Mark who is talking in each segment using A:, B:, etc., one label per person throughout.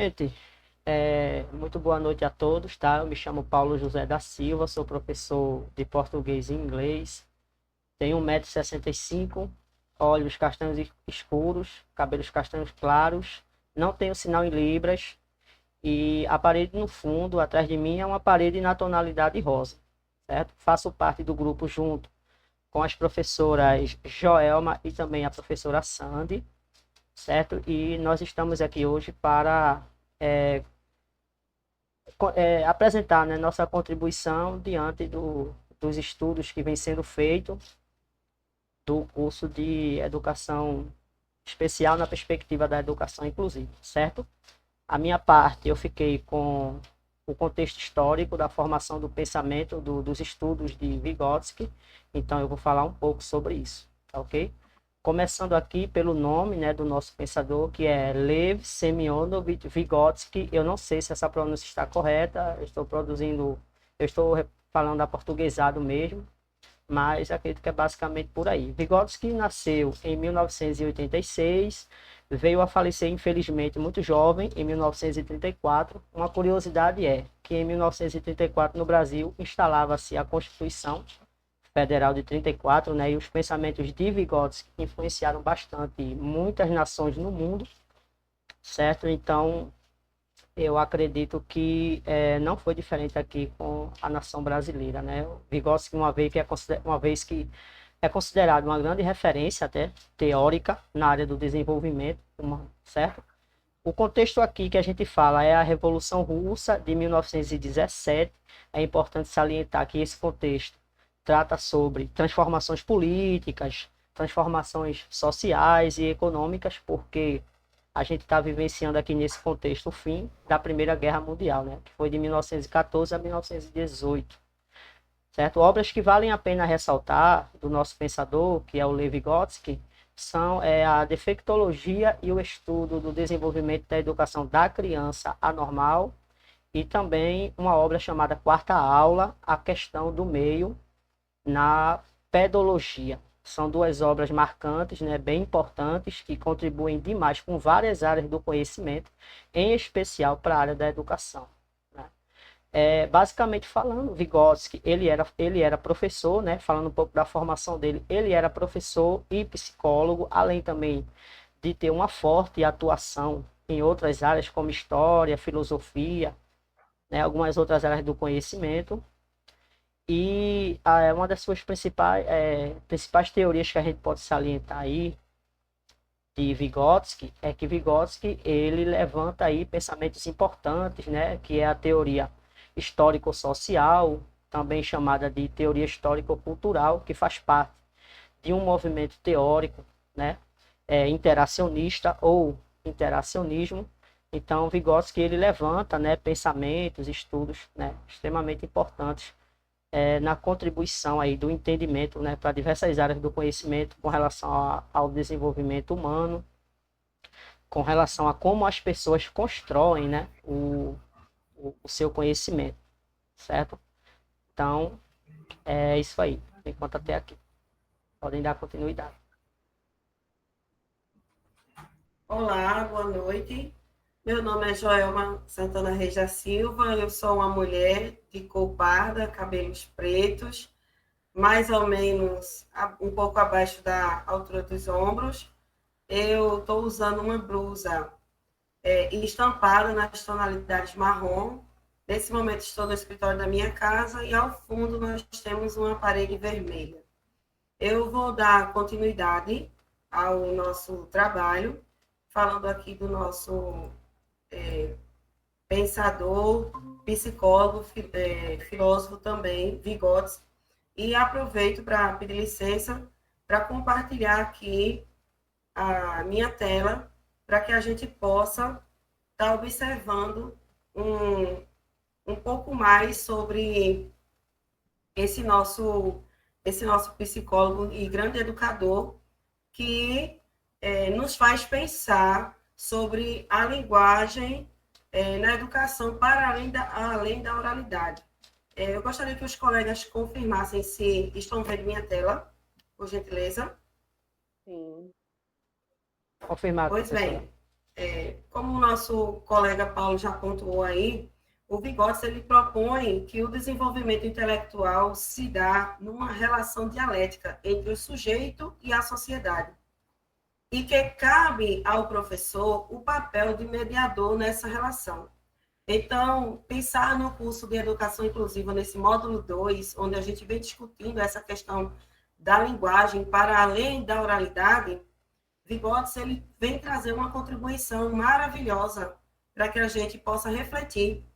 A: Gente, muito boa noite a todos, tá? Eu me chamo Paulo José da Silva, sou professor de português e inglês, tenho 1,65 m, olhos castanhos escuros, cabelos castanhos claros, não tenho sinal em libras e a parede no fundo, atrás de mim, é uma parede na tonalidade rosa, certo? Faço parte do grupo junto com as professoras Joelma e também a professora Sandy, certo? E nós estamos aqui hoje para é, apresentar, né, nossa contribuição diante dos estudos que vem sendo feitos do curso de educação especial na perspectiva da educação inclusiva, certo? A minha parte, eu fiquei com o contexto histórico da formação do pensamento dos estudos de Vygotsky, então eu vou falar um pouco sobre isso, tá ok? Começando aqui pelo nome, né, do nosso pensador, que é Lev Semyonovich Vygotsky. Eu não sei se essa pronúncia está correta, eu estou falando aportuguesado mesmo, mas acredito que é basicamente por aí. Vygotsky nasceu em 1986, veio a falecer infelizmente muito jovem, em 1934. Uma curiosidade é que em 1934 no Brasil instalava-se a Constituição Federal de 34, né, e os pensamentos de Vygotsky influenciaram bastante muitas nações no mundo, certo? Então, eu acredito que não foi diferente aqui com a nação brasileira, né? O Vygotsky, uma vez que é considerado uma grande referência até teórica na área do desenvolvimento, certo? O contexto aqui que a gente fala é a Revolução Russa de 1917. É importante salientar que esse contexto trata sobre transformações políticas, transformações sociais e econômicas, porque a gente está vivenciando aqui nesse contexto o fim da Primeira Guerra Mundial, né? Que foi de 1914 a 1918. Certo? Obras que valem a pena ressaltar do nosso pensador, que é o Lev Vygotsky, são a defectologia e o estudo do desenvolvimento da educação da criança anormal, e também uma obra chamada Quarta Aula, a questão do meio na pedologia. São duas obras marcantes, né, bem importantes, que contribuem demais com várias áreas do conhecimento, em especial para a área da educação. Né? Basicamente falando, Vygotsky, ele era professor, né, falando um pouco da formação dele, ele era professor e psicólogo, além também de ter uma forte atuação em outras áreas como história, filosofia, né, algumas outras áreas do conhecimento. E uma das suas principais teorias que a gente pode salientar aí de Vygotsky é que Vygotsky ele levanta aí pensamentos importantes, né, que é a teoria histórico-social, também chamada de teoria histórico-cultural, que faz parte de um movimento teórico, né, interacionista ou interacionismo. Então, Vygotsky ele levanta, né, pensamentos, estudos, né, extremamente importantes na contribuição aí do entendimento, né, para diversas áreas do conhecimento com relação ao desenvolvimento humano, com relação a como as pessoas constroem, né, o seu conhecimento, certo? Então, é isso aí, enquanto até aqui. Podem dar continuidade.
B: Olá, boa noite. Meu nome é Joelma Santana Reis da Silva. Eu sou uma mulher de cor parda, cabelos pretos, mais ou menos um pouco abaixo da altura dos ombros. Eu estou usando uma blusa estampada nas tonalidades marrom. Nesse momento estou no escritório da minha casa e ao fundo nós temos uma parede vermelha. Eu vou dar continuidade ao nosso trabalho, falando aqui do nosso pensador, psicólogo, filósofo também, Vygotsky, e aproveito para pedir licença para compartilhar aqui a minha tela para que a gente possa estar observando um pouco mais sobre esse nosso, esse nosso psicólogo e grande educador que nos faz pensar sobre a linguagem na educação para além da oralidade. Eu gostaria que os colegas confirmassem se estão vendo minha tela, por gentileza.
A: Sim. Confirmado,
B: Pois
A: professora.
B: bem, como o nosso colega Paulo já pontuou aí, o Vygotsky ele propõe que o desenvolvimento intelectual se dá numa relação dialética entre o sujeito e a sociedade, e que cabe ao professor o papel de mediador nessa relação. Então, pensar no curso de Educação Inclusiva, nesse módulo 2, onde a gente vem discutindo essa questão da linguagem para além da oralidade, Vygotsky ele vem trazer uma contribuição maravilhosa para que a gente possa refletir,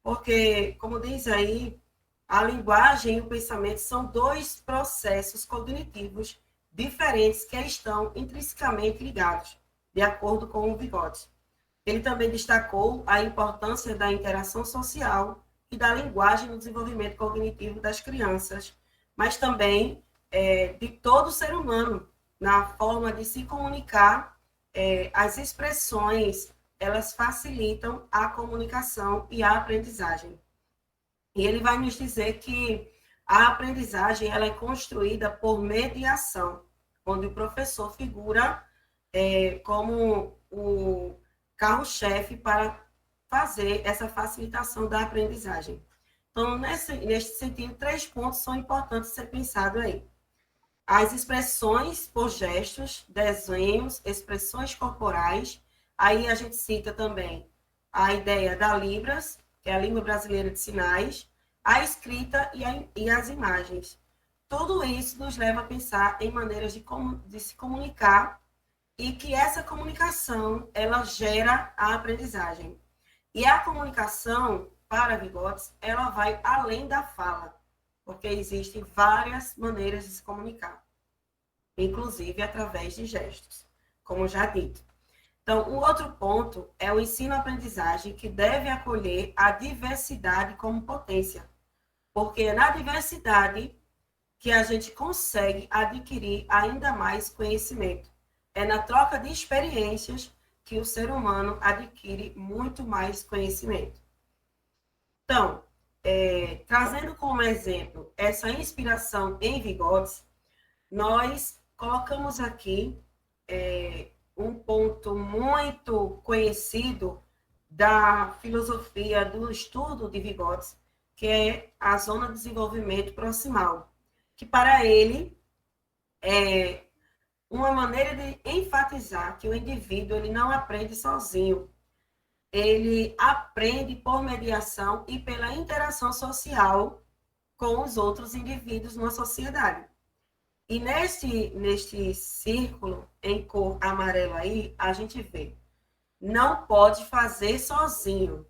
B: porque, como diz aí, a linguagem e o pensamento são dois processos cognitivos diferentes que estão intrinsecamente ligados, de acordo com o Vygotsky. Ele também destacou a importância da interação social e da linguagem no desenvolvimento cognitivo das crianças, mas também de todo ser humano, na forma de se comunicar. As expressões, elas facilitam a comunicação e a aprendizagem. E ele vai nos dizer que a aprendizagem ela é construída por mediação, onde o professor figura como o carro-chefe para fazer essa facilitação da aprendizagem. Então, neste sentido, 3 pontos são importantes ser pensado aí. As expressões por gestos, desenhos, expressões corporais. Aí a gente cita também a ideia da Libras, que é a língua brasileira de sinais, a escrita e as imagens. Tudo isso nos leva a pensar em maneiras de se comunicar e que essa comunicação, ela gera a aprendizagem. E a comunicação, para Vygotsky, ela vai além da fala, porque existem várias maneiras de se comunicar, inclusive através de gestos, como já dito. Então, o outro ponto é o ensino-aprendizagem, que deve acolher a diversidade como potência, porque é na diversidade que a gente consegue adquirir ainda mais conhecimento. É na troca de experiências que o ser humano adquire muito mais conhecimento. Então, trazendo como exemplo essa inspiração em Vygotsky, nós colocamos aqui um ponto muito conhecido da filosofia do estudo de Vygotsky, que é a zona de desenvolvimento proximal, que para ele é uma maneira de enfatizar que o indivíduo ele não aprende sozinho, ele aprende por mediação e pela interação social com os outros indivíduos numa sociedade. E neste círculo em cor amarela aí, a gente vê, não pode fazer sozinho.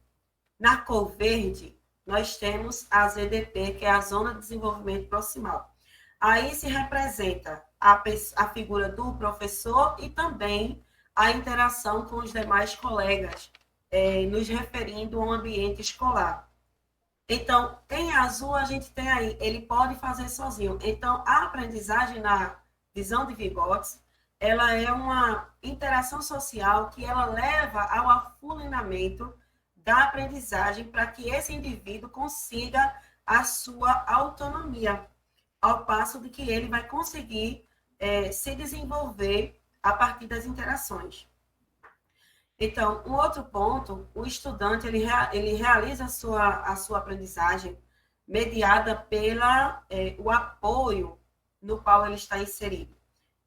B: Na cor verde, nós temos a ZDP, que é a Zona de Desenvolvimento Proximal. Aí se representa a figura do professor e também a interação com os demais colegas, nos referindo ao ambiente escolar. Então, em azul, a gente tem aí, ele pode fazer sozinho. Então, a aprendizagem na visão de Vygotsky, ela é uma interação social que ela leva ao afunilamento da aprendizagem para que esse indivíduo consiga a sua autonomia, ao passo de que ele vai conseguir se desenvolver a partir das interações. Então, um outro ponto, o estudante ele realiza a sua aprendizagem mediada pela o apoio no qual ele está inserido.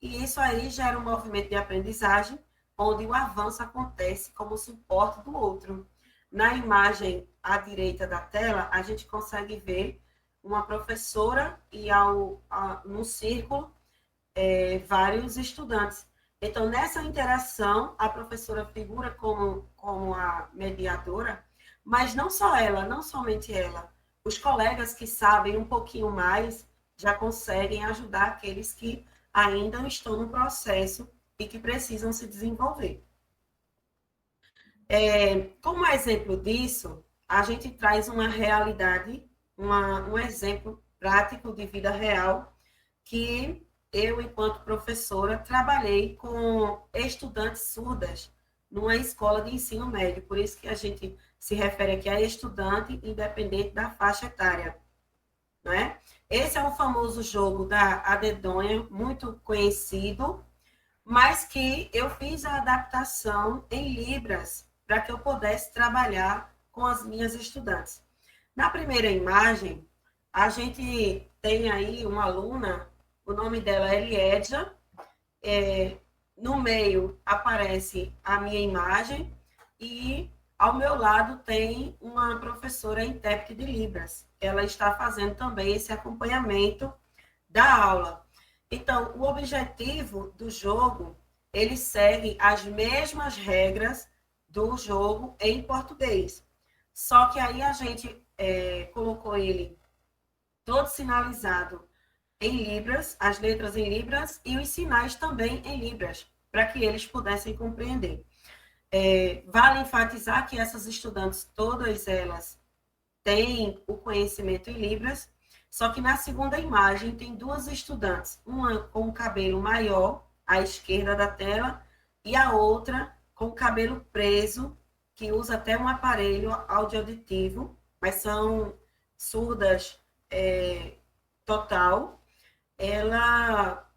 B: E isso aí gera um movimento de aprendizagem, onde o avanço acontece como suporte do outro. Na imagem à direita da tela, a gente consegue ver uma professora e no círculo vários estudantes. Então, nessa interação, a professora figura como a mediadora, mas não só ela, não somente ela. Os colegas que sabem um pouquinho mais já conseguem ajudar aqueles que ainda estão no processo e que precisam se desenvolver. Como exemplo disso, a gente traz uma realidade, um exemplo prático de vida real que eu, enquanto professora, trabalhei com estudantes surdas numa escola de ensino médio, por isso que a gente se refere aqui a estudante independente da faixa etária, não é? Esse é o famoso jogo da a dedonha, muito conhecido, mas que eu fiz a adaptação em Libras para que eu pudesse trabalhar com as minhas estudantes. Na primeira imagem, a gente tem aí uma aluna, o nome dela é Eliedja, no meio aparece a minha imagem e ao meu lado tem uma professora intérprete de Libras. Ela está fazendo também esse acompanhamento da aula. Então, o objetivo do jogo, ele segue as mesmas regras do jogo em português. Só que aí a gente colocou ele todo sinalizado em Libras, as letras em Libras e os sinais também em Libras, para que eles pudessem compreender. Vale enfatizar que essas estudantes, todas elas, têm o conhecimento em Libras, só que na segunda imagem tem duas estudantes, uma com o cabelo maior, à esquerda da tela, e a outra com o cabelo preso, que usa até um aparelho auditivo, mas são surdas total. Ela,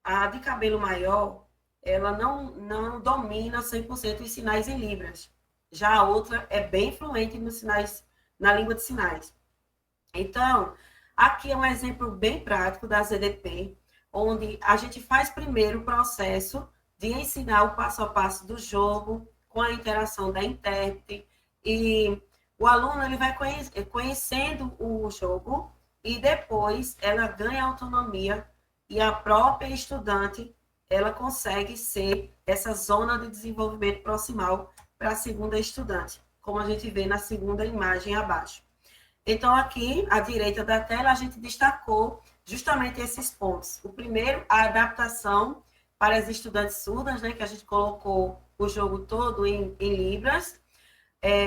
B: a de cabelo maior, ela não domina 100% os sinais em Libras. Já a outra é bem fluente nos sinais, na língua de sinais. Então, aqui é um exemplo bem prático da ZDP, onde a gente faz primeiro o processo de ensinar o passo a passo do jogo, com a interação da intérprete, e o aluno ele vai conhecendo o jogo e depois ela ganha autonomia e a própria estudante ela consegue ser essa zona de desenvolvimento proximal para a segunda estudante, como a gente vê na segunda imagem abaixo. Então, aqui, à direita da tela, a gente destacou justamente esses pontos. O primeiro, a adaptação para as estudantes surdas, né, que a gente colocou o jogo todo em Libras.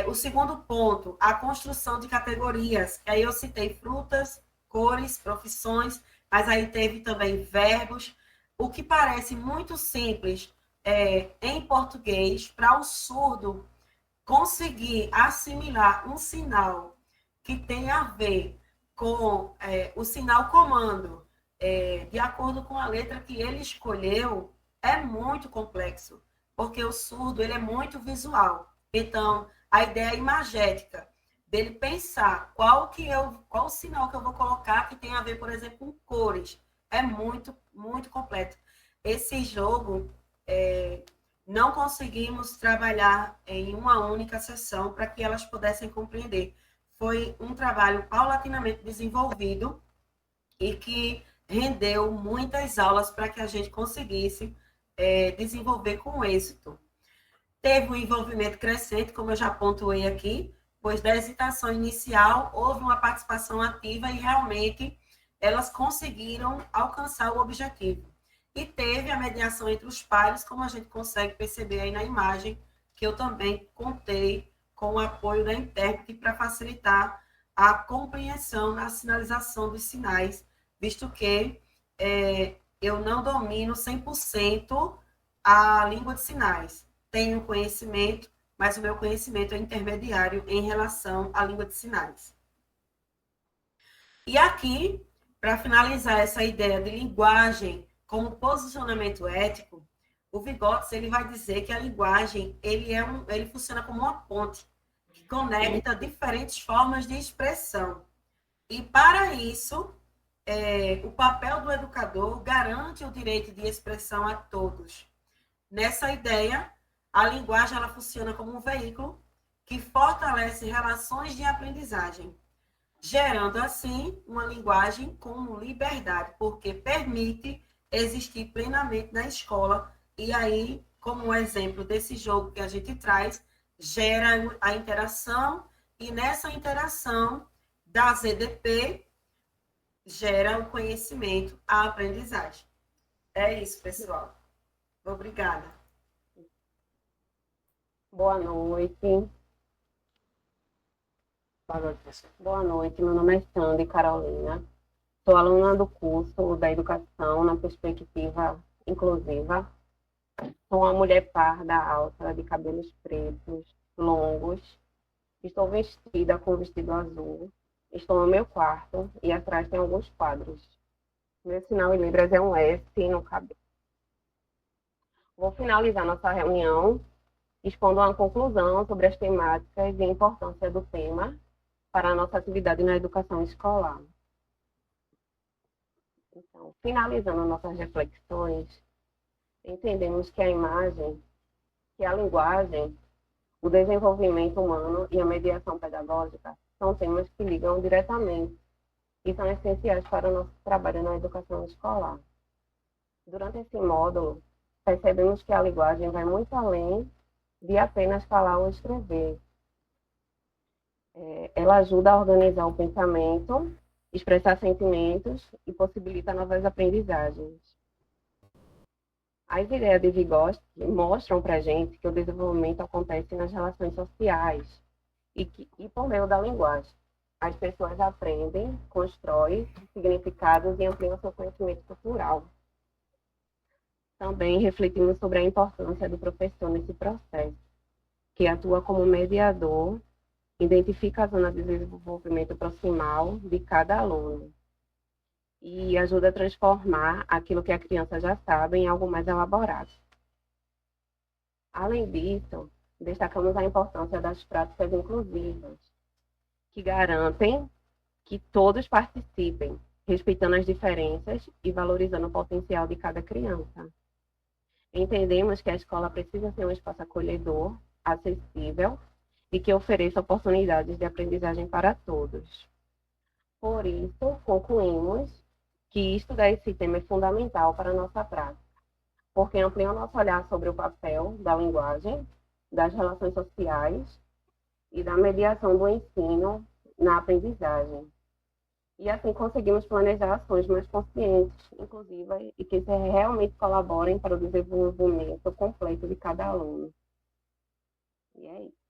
B: O segundo ponto, a construção de categorias. Aí eu citei frutas, cores, profissões, mas aí teve também verbos. O que parece muito simples em português, para o surdo conseguir assimilar um sinal que tem a ver com o sinal comando, de acordo com a letra que ele escolheu, é muito complexo, porque o surdo ele é muito visual. Então, a ideia imagética dele pensar qual o sinal que eu vou colocar que tem a ver, por exemplo, com cores, é muito, muito completo. Esse jogo não conseguimos trabalhar em uma única sessão para que elas pudessem compreender. Foi um trabalho paulatinamente desenvolvido e que rendeu muitas aulas para que a gente conseguisse desenvolver com êxito. Teve um envolvimento crescente, como eu já pontuei aqui, pois da hesitação inicial houve uma participação ativa e realmente elas conseguiram alcançar o objetivo. E teve a mediação entre os pares, como a gente consegue perceber aí na imagem, que eu também contei com o apoio da intérprete para facilitar a compreensão na sinalização dos sinais, visto que eu não domino 100% a língua de sinais. Tenho conhecimento, mas o meu conhecimento é intermediário em relação à língua de sinais. E aqui, para finalizar essa ideia de linguagem como posicionamento ético, o Vygotsky ele vai dizer que a linguagem ele funciona como uma ponte que conecta diferentes formas de expressão. E para isso, o papel do educador garante o direito de expressão a todos. Nessa ideia, a linguagem ela funciona como um veículo que fortalece relações de aprendizagem, gerando assim uma linguagem com liberdade, porque permite existir plenamente na escola. E aí, como um exemplo desse jogo que a gente traz, gera a interação, e nessa interação da ZDP gera o conhecimento, a aprendizagem. É isso, pessoal. Obrigada.
C: Boa noite. Boa noite, meu nome é Sandy Carolina. Sou aluna do curso da Educação na Perspectiva Inclusiva. Sou uma mulher parda, alta, de cabelos pretos, longos. Estou vestida com vestido azul. Estou no meu quarto e atrás tem alguns quadros. Meu sinal em Libras é um S no cabelo. Vou finalizar nossa reunião expondo uma conclusão sobre as temáticas e a importância do tema para a nossa atividade na educação escolar. Então, finalizando nossas reflexões, entendemos que a imagem, que a linguagem, o desenvolvimento humano e a mediação pedagógica são temas que ligam diretamente e são essenciais para o nosso trabalho na educação escolar. Durante esse módulo, percebemos que a linguagem vai muito além de apenas falar ou escrever. Ela ajuda a organizar o pensamento, expressar sentimentos e possibilita novas aprendizagens. As ideias de Vygotsky mostram para a gente que o desenvolvimento acontece nas relações sociais e por meio da linguagem. As pessoas aprendem, constroem significados e ampliam seu conhecimento cultural. Também refletimos sobre a importância do professor nesse processo, que atua como mediador, identifica a zona de desenvolvimento proximal de cada aluno e ajuda a transformar aquilo que a criança já sabe em algo mais elaborado. Além disso, destacamos a importância das práticas inclusivas, que garantem que todos participem, respeitando as diferenças e valorizando o potencial de cada criança. Entendemos que a escola precisa ser um espaço acolhedor, acessível e que ofereça oportunidades de aprendizagem para todos. Por isso, concluímos que estudar esse tema é fundamental para a nossa prática, porque amplia o nosso olhar sobre o papel da linguagem, das relações sociais e da mediação do ensino na aprendizagem. E assim conseguimos planejar ações mais conscientes, inclusivas e que realmente colaborem para o desenvolvimento completo de cada aluno. E é isso.